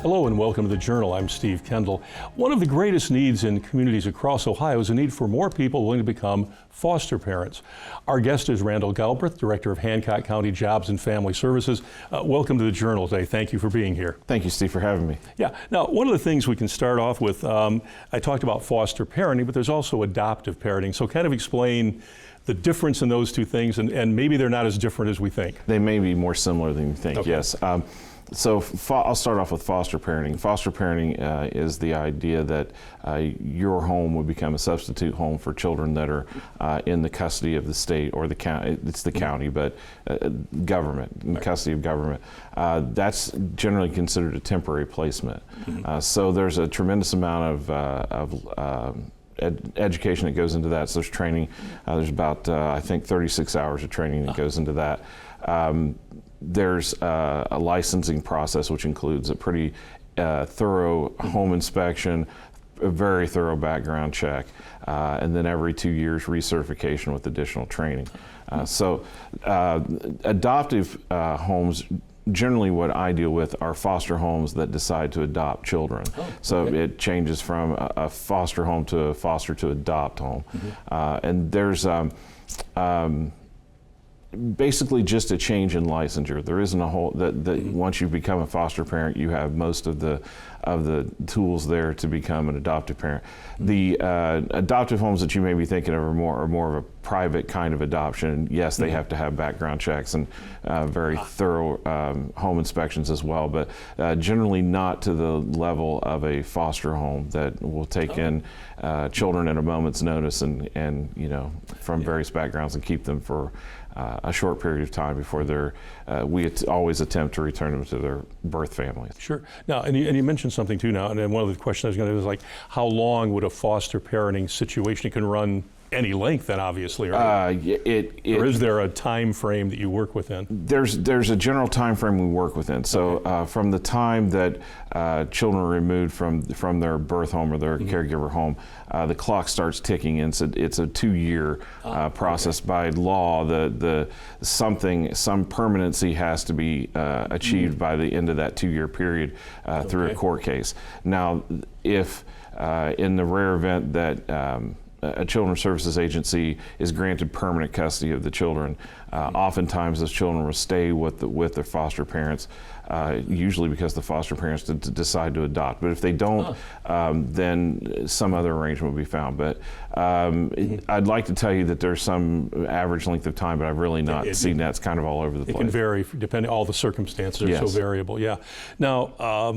Hello and welcome to the Journal. I'm Steve Kendall. One of the greatest needs in communities across Ohio is a need for more people willing to become foster parents. Our guest is Randall Galbraith, Director of Hancock County Jobs and Family Services. Welcome to the Journal today. Thank you for being here. Thank you, Steve, for having me. Yeah. Now, one of the things we can start off with, I talked about foster parenting, but there's also adoptive parenting. So kind of explain the difference in those two things, and maybe they're not as different as we think. They may be more similar than you think, okay. Yes. So I'll start off with foster parenting. Foster parenting is the idea that your home would become a substitute home for children that are in the custody of the state or the county. It's the county, but government, in custody of government. That's generally considered a temporary placement. So there's a tremendous amount of education that goes into that. So there's training. There's about, I think, 36 hours of training that goes into that. There's a licensing process, which includes a pretty thorough home inspection, a very thorough background check, and then every 2 years recertification with additional training. So adoptive homes, generally what I deal with are foster homes that decide to adopt children. So it changes from a foster home to a foster to adopt home. And there's basically just a change in licensure. There isn't a whole that once you become a foster parent, you have most of the tools there to become an adoptive parent. The adoptive homes that you may be thinking of are more of a private kind of adoption. Yes, they have to have background checks and very thorough home inspections as well, but generally not to the level of a foster home that will take in children at a moment's notice and you know, from various backgrounds and keep them for a short period of time before they're, we always attempt to return them to their birth families. Sure. Now, and you mentioned something too now, and then one of the questions I was going to do is like, how long would a foster parenting situation, it can run any length then obviously, right? Or is there a time frame that you work within? There's a general time frame we work within. So from the time that children are removed from their birth home or their caregiver home, the clock starts ticking, and it's a 2-year process. By law. Some permanency has to be achieved by the end of that 2-year period through a court case. Now, if in the rare event that a children's services agency is granted permanent custody of the children, oftentimes those children will stay with their foster parents, usually because the foster parents decide to adopt. But if they don't, then some other arrangement will be found. But I'd like to tell you that there's some average length of time, but I've really not seen that. It's kind of all over the place. It can vary depending, all the circumstances are so variable, yeah. Now,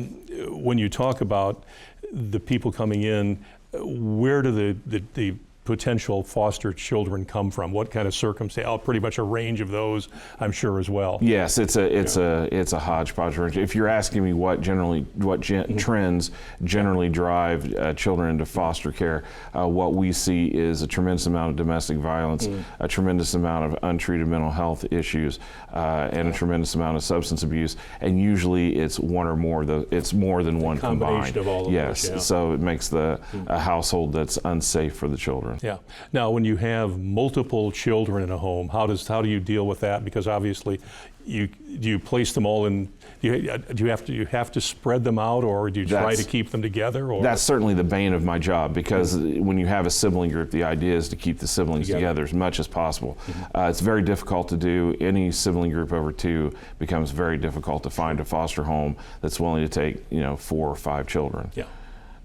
when you talk about the people coming in, where do the potential foster children come from? What kind of circumstance? Pretty much a range of those, I'm sure, as well. Yes, it's a hodgepodge range. If you're asking me what trends generally drive children into foster care, what we see is a tremendous amount of domestic violence, a tremendous amount of untreated mental health issues, and a tremendous amount of substance abuse. And usually it's one or more. It's more than one combined. Of all of yes, those, so it makes a household that's unsafe for the children. Yeah. Now, when you have multiple children in a home, how do you deal with that? Because obviously, do you place them all in? Do you have to spread them out, or do you try to keep them together? Or? That's certainly the bane of my job, because when you have a sibling group, the idea is to keep the siblings together as much as possible. It's very difficult to do. Any sibling group over 2 becomes very difficult to find a foster home that's willing to take 4 or 5 children. Yeah.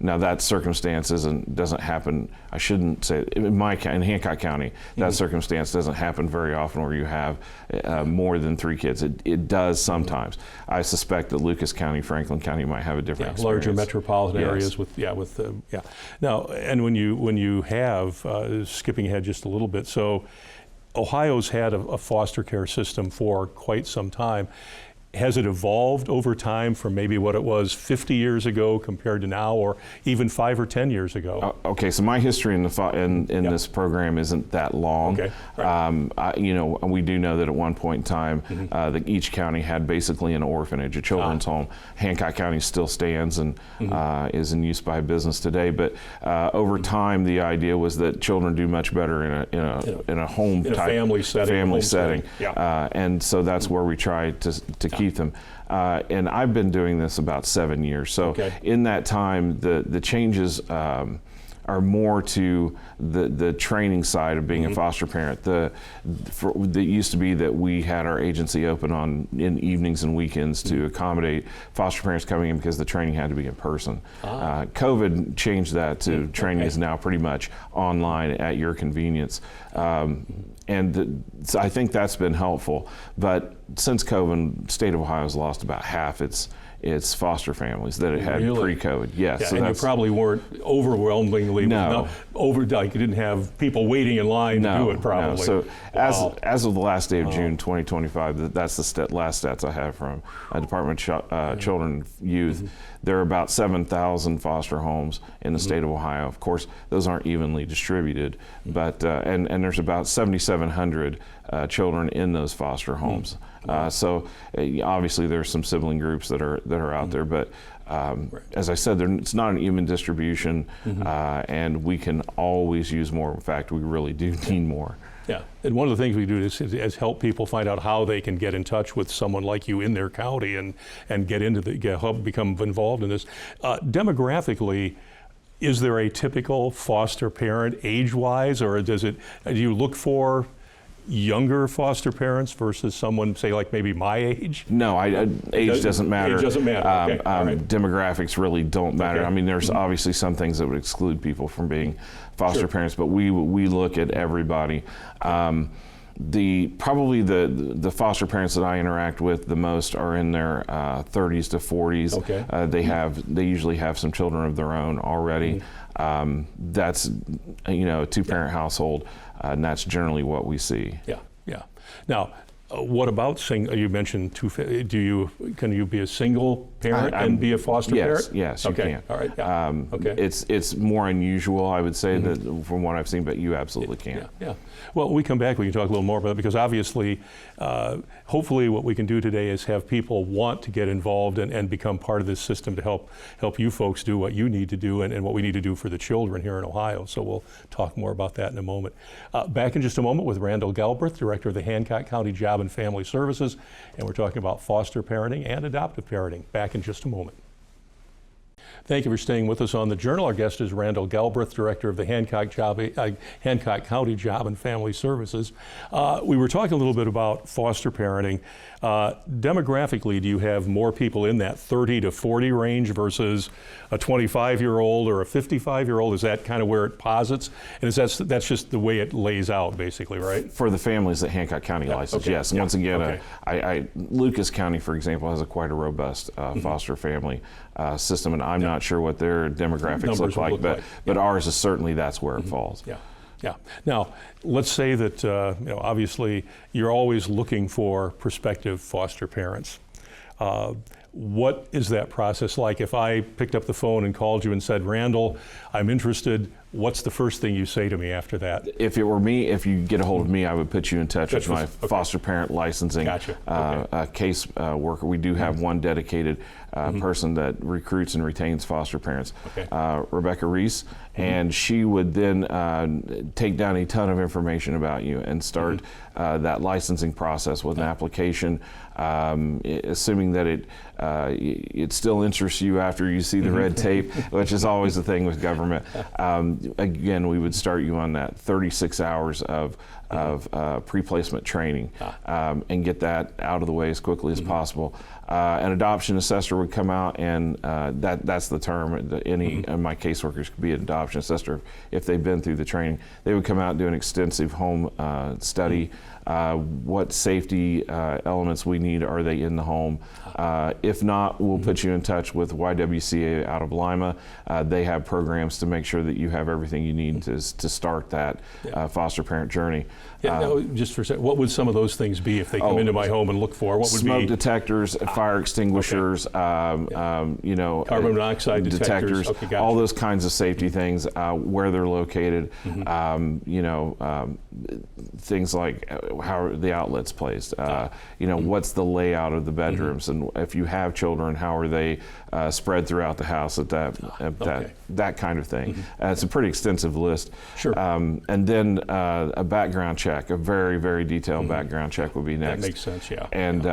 Now that circumstance doesn't happen. I shouldn't say it. In Hancock County, that circumstance doesn't happen very often, where you have more than 3 kids. It does sometimes. I suspect that Lucas County, Franklin County might have a different experience. Larger metropolitan areas with. Now, and when you have skipping ahead just a little bit, so Ohio's had a foster care system for quite some time. Has it evolved over time from maybe what it was 50 years ago compared to now, or even 5 or 10 years ago? Okay, so my history in this program isn't that long. Okay, right. We do know that at one point in time, that each county had basically an orphanage, a children's home. Hancock County still stands and is in use by business today. But over time, the idea was that children do much better in a home type, family setting. Yeah. And so that's where we try to keep them. And I've been doing this about 7 years. So in that time, the changes are more to the training side of being a foster parent. It used to be that we had our agency open in evenings and weekends to accommodate foster parents coming in because the training had to be in person. COVID changed that to training is now pretty much online at your convenience. So I think that's been helpful. But since COVID, the state of Ohio has lost about half its foster families that it had pre-COVID. Yes. Yeah, so and you probably weren't overwhelmingly, you didn't have people waiting in line to do it probably. No. So as of the last day of June 2025, that's the last stats I have from Department of Children and Youth. There are about 7,000 foster homes in the state of Ohio. Of course, those aren't evenly distributed, but and there's about 7,700 children in those foster homes. So obviously there's some sibling groups that are out there, but as I said, it's not an even distribution, and we can always use more. In fact, we really do need more. Yeah, and one of the things we do is help people find out how they can get in touch with someone like you in their county and help become involved in this. Demographically, is there a typical foster parent age-wise, or do you look for younger foster parents versus someone, say, like maybe my age? No, age doesn't matter. Age doesn't matter. Okay. All right. Demographics really don't matter. Okay. I mean, there's obviously some things that would exclude people from being foster parents, but we look at everybody. Probably the foster parents that I interact with the most are in their 30s to 40s. Okay. They usually have some children of their own already. That's a two-parent household, and that's generally what we see. Yeah, yeah. Now, what about single? You mentioned can you be a single parent and be a foster parent? Yes, you can. All right. Yeah. Okay. It's more unusual, I would say, that from what I've seen, but you absolutely can. Yeah. Well, when we come back, we can talk a little more about it, because obviously, hopefully what we can do today is have people want to get involved and become part of this system to help you folks do what you need to do and what we need to do for the children here in Ohio. So we'll talk more about that in a moment. Back in just a moment with Randall Galbraith, Director of the Hancock County Job and Family Services, and we're talking about foster parenting and adoptive parenting. Back in just a moment. Thank you for staying with us on The Journal. Our guest is Randall Galbraith, Director of the Hancock County Job and Family Services. We were talking a little bit about foster parenting. Demographically, do you have more people in that 30 to 40 range versus a 25-year-old or a 55-year-old? Is that kind of where it posits? And that's just the way it lays out, basically, right? For the families that Hancock County license, yes. Once again, Lucas County, for example, has quite a robust foster family system, and I'm not sure what their demographics look like, but ours is certainly that's where it falls. Yeah. Yeah. Now, let's say that obviously you're always looking for prospective foster parents. What is that process like? If I picked up the phone and called you and said, Randall, I'm interested, what's the first thing you say to me after that? If it were me, if you get a hold of me, I would put you in touch with my foster parent licensing case worker. We do have one dedicated person that recruits and retains foster parents, Rebecca Reese, and she would then take down a ton of information about you and start that licensing process with an application, assuming that it still interests you after you see the red tape, which is always the thing with government. Again, we would start you on that 36 hours of pre-placement training and get that out of the way as quickly as possible. An adoption assessor would come out, and that's the term. Any of my caseworkers could be an adoption assessor if they've been through the training. They would come out and do an extensive home study. What safety elements we need, are they in the home? If not, we'll put you in touch with YWCA out of Lima. They have programs to make sure that you have everything you need to start that foster parent journey. Just for a second, what would some of those things be if they come into my home and look for? What would smoke detectors, fire extinguishers, carbon monoxide detectors, all those kinds of safety things, where they're located, things like how are the outlets placed, what's the layout of the bedrooms, and if you have children, how are they spread throughout the house at that kind of thing. It's a pretty extensive list. Sure. And then a background background check, a very, very detailed background check would be next. That makes sense, yeah. And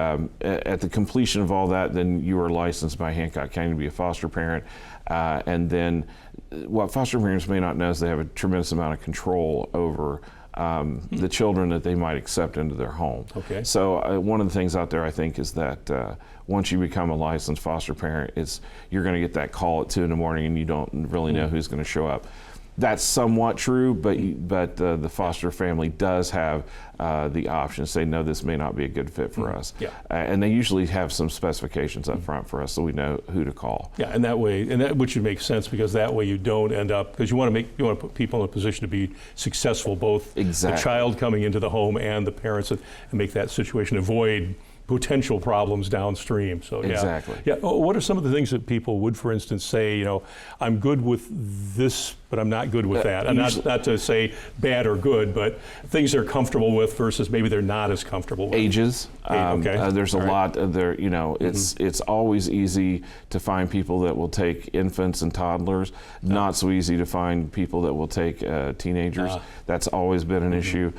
at the completion of all that, then you are licensed by Hancock County to be a foster parent. And then what foster parents may not know is they have a tremendous amount of control over the children that they might accept into their home. Okay. So one of the things out there, I think, is that once you become a licensed foster parent, you're going to get that call at 2 in the morning and you don't really know who's going to show up. That's somewhat true, but the foster family does have the option to say, no, this may not be a good fit for us. Yeah. And they usually have some specifications up front for us so we know who to call. Yeah, and that way, which would make sense, because that way you don't end up, because you want to put people in a position to be successful, both Exactly. the child coming into the home and the parents, and make that situation, avoid potential problems downstream. So yeah. Exactly. Yeah. What are some of the things that people would, for instance, say, I'm good with this, but I'm not good with that? And not to say bad or good, but things they're comfortable with versus maybe they're not as comfortable with. Ages. Okay. There's a lot there. It's always easy to find people that will take infants and toddlers. Not so easy to find people that will take teenagers. That's always been an issue.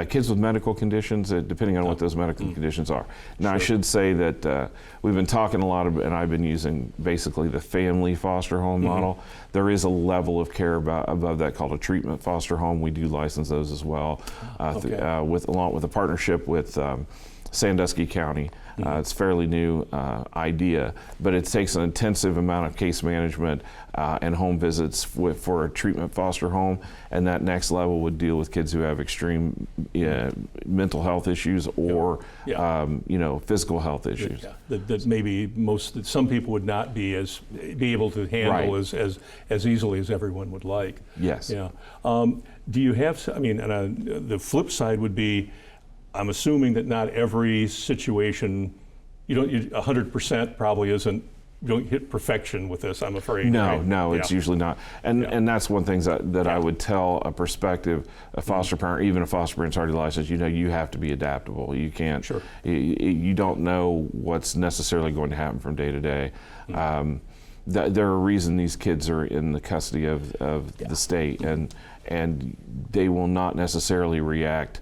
Kids with medical conditions, depending on what those medical conditions are. Now, I should say that we've been talking a lot and I've been using basically the family foster home model. There is a level of care above that called a treatment foster home. We do license those as well, along with a partnership with Sandusky County. It's a fairly new idea, but it takes an intensive amount of case management and home visits for a treatment foster home, and that next level would deal with kids who have extreme mental health issues or physical health issues. Yeah. That maybe some people would not be able to handle as easily as everyone would like. Yes. Yeah. Do you have? The flip side would be, I'm assuming that not every situation, 100% probably isn't, you don't hit perfection with this, I'm afraid. No, it's usually not. And that's one thing that I would tell a prospective, a foster parent, even a foster parent's already licensed, you have to be adaptable. You can't, Sure. You don't know what's necessarily going to happen from day to day. There are reasons these kids are in the custody of the state, and they will not necessarily react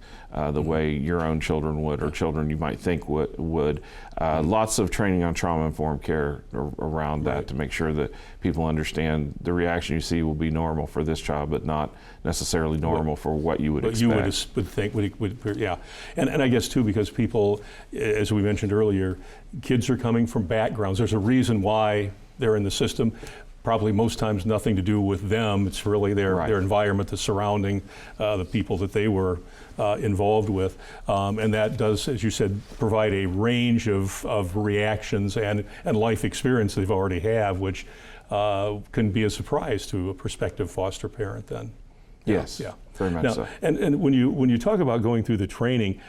the way your own children would, or children you might think would. Lots of training on trauma-informed care around that to make sure that people understand the reaction you see will be normal for this child, but not necessarily normal for what you would expect. You would think, yeah. And I guess too, because people, as we mentioned earlier, kids are coming from backgrounds. There's a reason why they're in the system. Probably most times nothing to do with them. It's really their environment, the surrounding, the people that they were involved with. And that does, as you said, provide a range of reactions and life experience they've already have, which can be a surprise to a prospective foster parent then. Yes, yeah. Very much now, so. And when you talk about going through the training,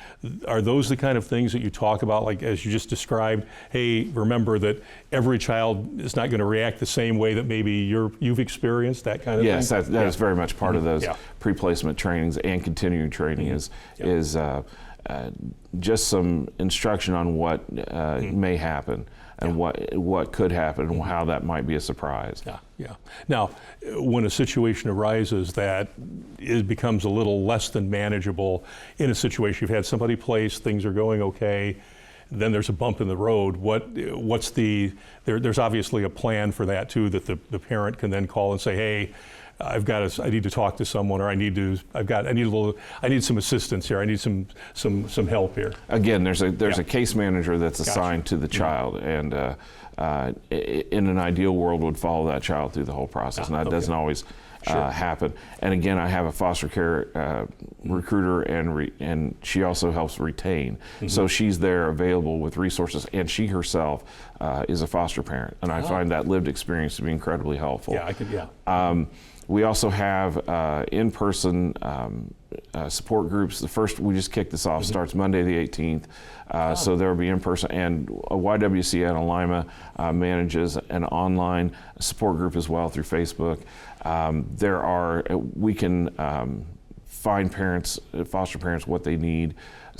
are those the kind of things that you talk about, like as you just described, hey, remember that every child is not going to react the same way that maybe you've experienced, that kind of thing? Yes, that is very much part of those pre-placement trainings, and continuing training is just some instruction on what may happen and what could happen and how that might be a surprise. Yeah. Now, when a situation arises that it becomes a little less than manageable, in a situation you've had somebody placed, things are going okay, then there's a bump in the road. There's obviously a plan for that too, that the parent can then call and say, hey, I need to talk to someone, or I need some assistance here. I need some help here. Again, there's a case manager that's assigned to the child, and in an ideal world would follow that child through the whole process. Now, that doesn't always happen. And again, I have a foster care recruiter, and she also helps retain. So she's there available with resources, and she herself is a foster parent, and I find that lived experience to be incredibly helpful. We also have in-person support groups. The first, we just kicked this off, starts Monday the 18th. So there will be in-person, and YWCA in Lima manages an online support group as well through Facebook. We can find parents, foster parents, what they need.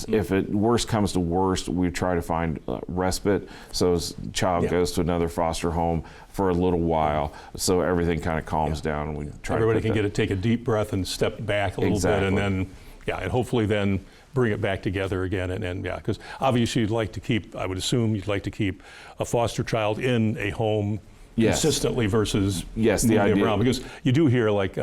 If it worst comes to worst, we try to find respite. So as child goes to another foster home for a little while, so everything kind of calms down, and we try. Everybody to can take a deep breath and step back a little bit, and then and hopefully then bring it back together again. And because obviously you'd like to keep, I would assume you'd like to keep a foster child in a home. Consistently versus the idea around, because you do hear like,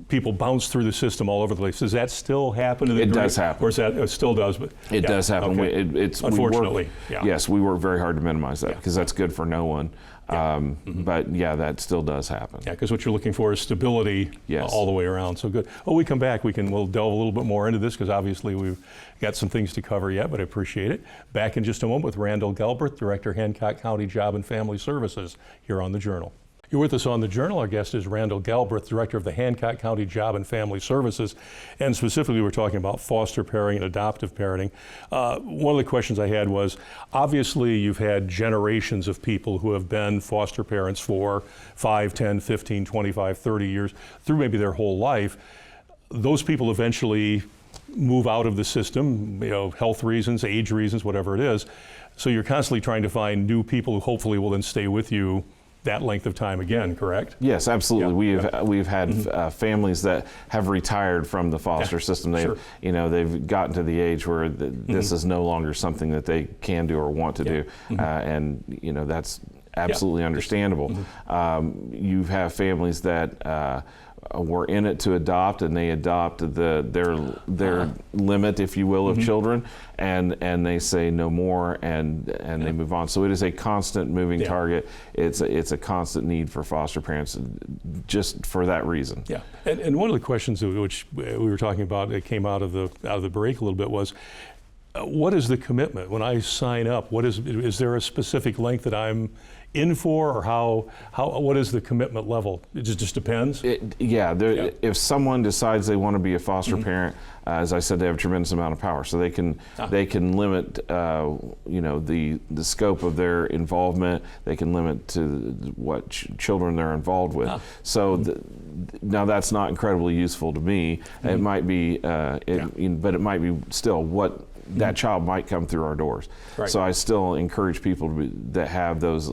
people bounce through the system all over the place. Does that still happen? To the It does happen. Or is that, it still does, but it does happen. Okay. It's unfortunately. Yes, we work very hard to minimize that because that's good for no one. But that still does happen. Yeah, because what you're looking for is stability all the way around. So good. Well, we come back, we'll delve a little bit more into this because obviously we've got some things to cover yet, but I appreciate it. Back in just a moment with Randall Galbraith, Director, Hancock County Job and Family Services, here on The Journal. You're with us on The Journal. Our guest is Randall Galbraith, Director of the Hancock County Job and Family Services. And specifically, we're talking about foster parenting and adoptive parenting. One of the questions I had was, obviously, you've had generations of people who have been foster parents for 5, 10, 15, 25, 30 years, through maybe their whole life. Those people eventually move out of the system, health reasons, age reasons, whatever it is. So you're constantly trying to find new people who hopefully will then stay with you that length of time again, correct? Yes, absolutely. We've had families that have retired from the foster system. They've they've gotten to the age where this is no longer something that they can do or want to do, and that's absolutely understandable. You have families that were in it to adopt, and they adopt their limit, if you will, of children, and they say no more, and they move on. So it is a constant moving target. It's a constant need for foster parents, just for that reason. Yeah, and one of the questions which we were talking about, it came out of the break a little bit, was what is the commitment when I sign up? Is there a specific length that I'm in for, or what is the commitment level? It just depends? If someone decides they want to be a foster parent, as I said, they have a tremendous amount of power, so they can limit the scope of their involvement. They can limit to what children they're involved with. So now that's not incredibly useful to me. It might be, but it might be still what that child might come through our doors. Right. So I still encourage people that have those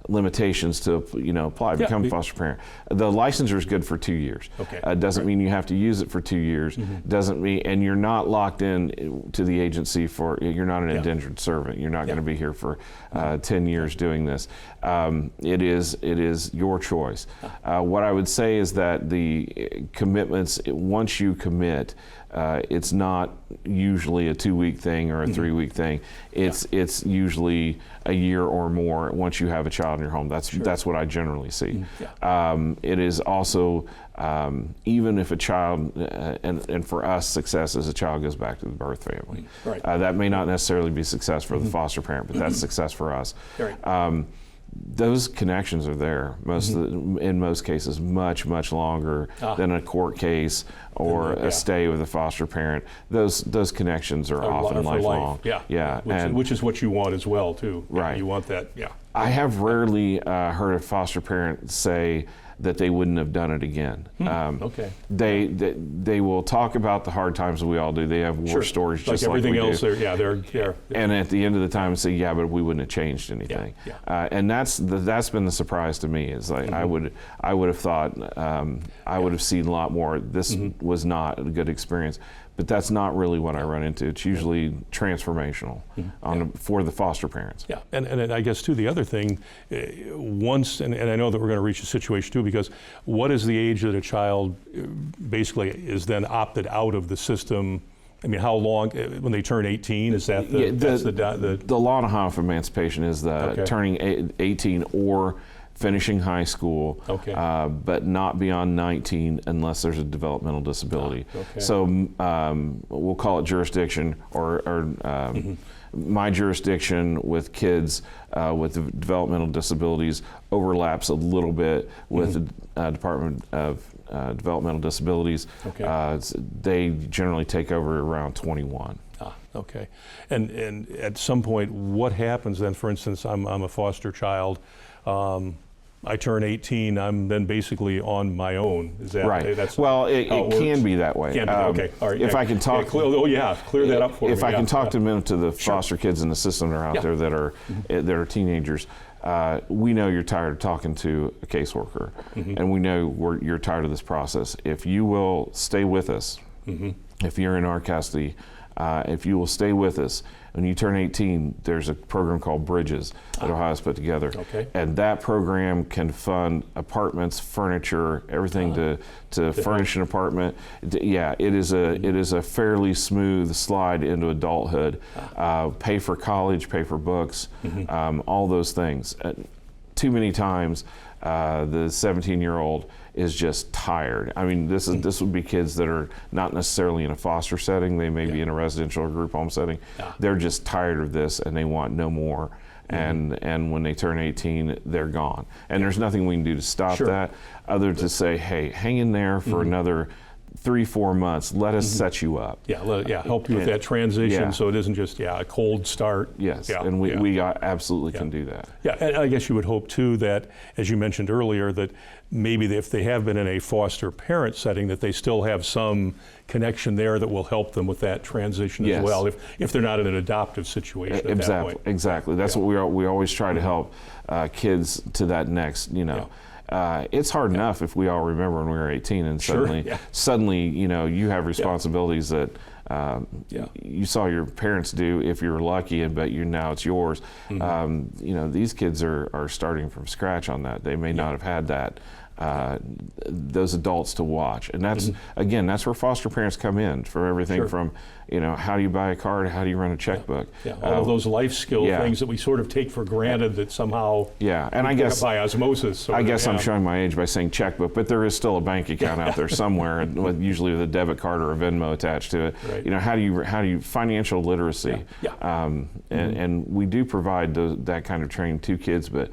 limitations to apply, become a foster parent. The licensure is good for 2 years. Doesn't mean you have to use it for 2 years. Doesn't mean, and you're not locked in to the agency you're not an indentured servant. You're not going to be here for 10 years doing this. It is your choice. What I would say is that the commitments, once you commit, it's not usually a 2-week thing or a 3-week thing. It's usually a year or more once you have a child in your home. That's what I generally see. It is also, even if a child, and for us, success is a child goes back to the birth family. That may not necessarily be success for the foster parent, but that's success for us. Those connections are there in most cases much longer than a court case or a stay with a foster parent. Those connections are often lifelong. Which is what you want as well too. Right. You want that. I have rarely heard a foster parent say that they wouldn't have done it again. They will talk about the hard times that we all do. They have war stories just like everything else. Do. They're and at the end of the time, say, but we wouldn't have changed anything. And that's been the surprise to me. Is like I would have thought I would have seen a lot more. This was not a good experience. But that's not really what I run into. It's usually transformational for the foster parents. And I guess too, the other thing, once, and I know that we're going to reach a situation too, because what is the age that a child basically is then opted out of the system? I mean, how long, when they turn 18, is that the law in Ohio for emancipation is turning 18 or finishing high school, but not beyond 19 unless there's a developmental disability. So we'll call it jurisdiction, or my jurisdiction with kids with developmental disabilities overlaps a little bit with the Department of Developmental Disabilities. They generally take over around 21. And at some point, what happens then? For instance, I'm a foster child. I turn 18, I'm then basically on my own. Is that Right. That's Well, it how it can works? be that way. Can be, okay. All right. If Yeah. I can talk, clear that up for me. if I can talk to the Sure. foster kids in the system that are out Yeah. there that are teenagers, we know you're tired of talking to a caseworker, and we know you're tired of this process. If you will stay with us, if you're in our custody, if you will stay with us, when you turn 18, there's a program called Bridges that Ohio's put together. Okay. And that program can fund apartments, furniture, everything to furnish an apartment. Yeah, it is a fairly smooth slide into adulthood. Pay for college, pay for books, all those things. Too many times, the 17-year-old is just tired. I mean, this would be kids that are not necessarily in a foster setting. They may be in a residential or group home setting. They're just tired of this and they want no more. And when they turn 18, they're gone. And there's nothing we can do to stop that other to say, hey, hang in there for another 3-4 months. Let us set you up. Help you with that transition so it isn't just a cold start. Yes, and we absolutely can do that. Yeah, and I guess you would hope too that, as you mentioned earlier, that maybe if they have been in a foster parent setting, that they still have some connection there that will help them with that transition as well, if they're not in an adoptive situation at that point. Exactly. That's what we always try to help kids to that next, it's hard enough if we all remember when we were 18 and suddenly, you have responsibilities that you saw your parents do if you were lucky, but now it's yours. These kids are starting from scratch on that. They may not have had that. Those adults to watch, and that's again, that's where foster parents come in for everything from how do you buy a car to how do you run a checkbook. All of those life skill things that we sort of take for granted that somehow and I guess by osmosis. I guess I'm showing my age by saying checkbook, but there is still a bank account out there somewhere, usually with a debit card or a Venmo attached to it. How do you financial literacy? And we do provide that kind of training to kids, but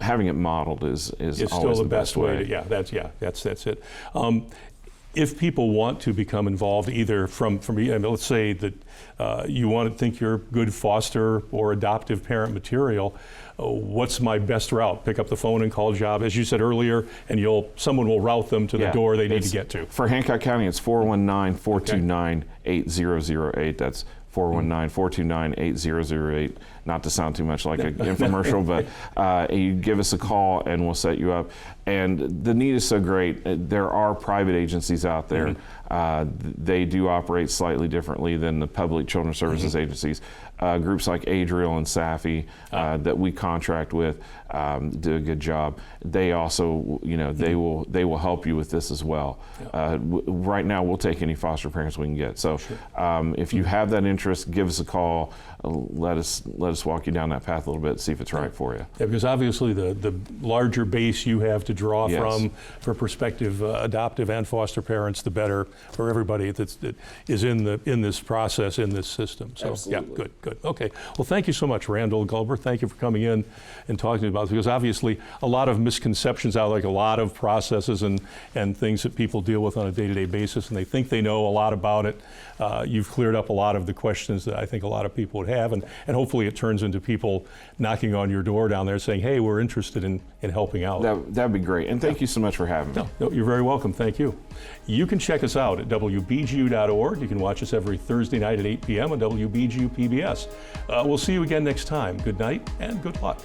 having it modeled is it's always still the best way. That's it. If people want to become involved, either from let's say that you want to think you're good foster or adoptive parent material, what's my best route? Pick up the phone and call job, as you said earlier, and someone will route them to the door they need to get to. For Hancock County, it's 419-429-8008. That's 419-429-8008. Not to sound too much like an infomercial, but you give us a call and we'll set you up. And the need is so great. There are private agencies out there. They do operate slightly differently than the public children's services agencies. Groups like Adriel and Safi that we contract with do a good job. They also, they will help you with this as well. Right now, we'll take any foster parents we can get. So if you have that interest, give us a call. Let us walk you down that path a little bit, see if it's right for you. Yeah, because obviously the larger base you have to draw from for prospective adoptive and foster parents, the better for everybody that is in this process, in this system. So absolutely. Good. Okay. Well, thank you so much, Randall Galbraith. Thank you for coming in and talking about this, because obviously a lot of misconceptions out, like a lot of processes and things that people deal with on a day-to-day basis, and they think they know a lot about it. You've cleared up a lot of the questions that I think a lot of people would have, and hopefully it turns into people knocking on your door down there saying, hey, we're interested in helping out. That'd be great, and thank you so much for having me. No, you're very welcome. Thank you. You can check us out at WBGU.org. You can watch us every Thursday night at 8 p.m. on WBGU-PBS. We'll see you again next time. Good night and good luck.